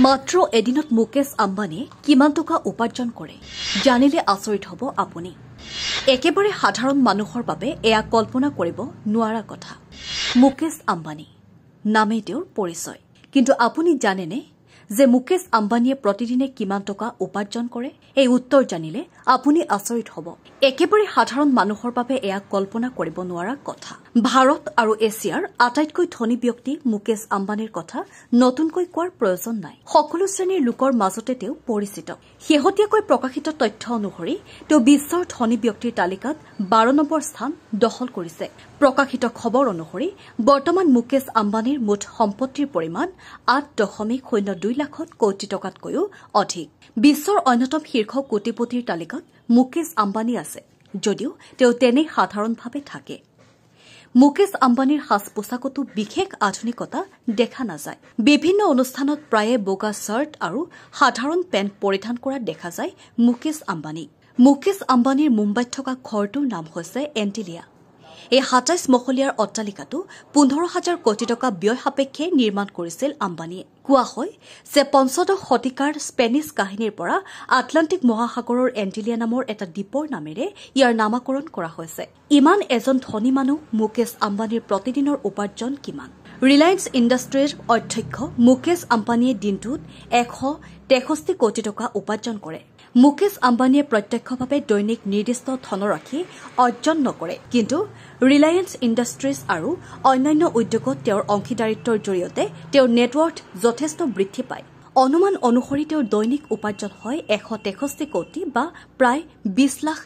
মাত্ৰ এদিনত মুকেশ আম্বানীয়ে কিমান টকা উপাৰ্জন কৰে জানিলে আচৰিত হ'ব আপুনি। একেবাৰে সাধাৰণ মানুহৰ বাবে এয়া কল্পনা কৰিব নোৱাৰা কথা। মুকেশ আম্বানী নামেই তেওঁৰ পৰিচয়, কিন্তু আপুনি জানেনে যে মুকেশ আম্বানীয়ে প্ৰতিদিনে কিমান টকা উপাৰ্জন কৰে? এই উত্তৰ জানিলে আপুনি আচৰিত হ'ব। একেবাৰে সাধাৰণ মানুহৰ বাবে এয়া কল্পনা কৰিব নোৱাৰা কথা। ভাৰত আৰু এছিয়াৰ আটাইতকৈ ধনী ব্যক্তি মুকেশ আম্বানীৰ কথা নতুনকৈ কোৱাৰ প্ৰয়োজন নাই। সকলো শ্ৰেণীৰ লোকৰ মাজতে তেওঁ পৰিচিত। শেহতীয়াকৈ প্ৰকাশিত তথ্য অনুসৰি তেওঁ বিশ্বৰ ধনী ব্যক্তিৰ তালিকাত 12 নম্বৰ স্থান দখল কৰিছে। প্ৰকাশিত খবৰ অনুসৰি বৰ্তমান মুকেশ আম্বানীৰ মুঠ সম্পত্তিৰ পৰিমাণ 8.02 লাখ কোটি টকাতকৈও অধিক। বিশ্বৰ অন্যতম শীৰ্ষ কোটিপতিৰ তালিকাত মুকেশ আম্বানী আছে, যদিও তেওঁ তেনেই সাধাৰণভাৱে থাকে। মুকেশ আম্বানীৰ সাজ পোছাকতো বিশেষ আধুনিকতা দেখা নাযায়। বিভিন্ন অনুষ্ঠানত প্ৰায়ে বগা চাৰ্ট আৰু সাধাৰণ পেণ্ট পৰিধান কৰা দেখা যায় মুকেশ আম্বানী। মুকেশ আম্বানীৰ মুম্বাইত থকা ঘৰটোৰ নাম হৈছে এণ্টিলিয়া। এই 27 মহলীয়াৰ অট্টালিকাটো 15,000 কোটি টকা ব্যয় সাপেক্ষে নিৰ্মাণ কৰিছিল আম্বানীয়ে। কোৱা হয় যে 15 শতিকাৰ স্পেনিছ কাহিনীৰ পৰা আটলাণ্টিক মহাসাগৰৰ এণ্টিলিয়া নামৰ এটা দ্বীপৰ নামেৰে ইয়াৰ নামাকৰণ কৰা হৈছে। ইমান এজন ধনী মানুহ মুকেশ আম্বানীৰ প্ৰতিদিনৰ উপাৰ্জন কিমান? ৰিলায়েন্স ইণ্ডাষ্ট্ৰীৰ অধ্যক্ষ মুকেশ আম্বানীয়ে দিনটোত 163 কোটি টকা উপাৰ্জন কৰে। মুকেশ আম্বানীয়ে প্ৰত্যক্ষভাৱে দৈনিক নিৰ্দিষ্ট ধনৰাশি অৰ্জন নকৰে, কিন্তু ৰিলায়েন্স ইণ্ডাষ্ট্ৰীজ আৰু অন্যান্য উদ্যোগত তেওঁৰ অংশীদাৰিত্বৰ জৰিয়তে তেওঁৰ নেটৱৰ্থ যথেষ্ট বৃদ্ধি পায়। অনুমান অনুসৰি তেওঁৰ দৈনিক উপাৰ্জন হয় 163 কোটি বা প্ৰায় $20 লাখ।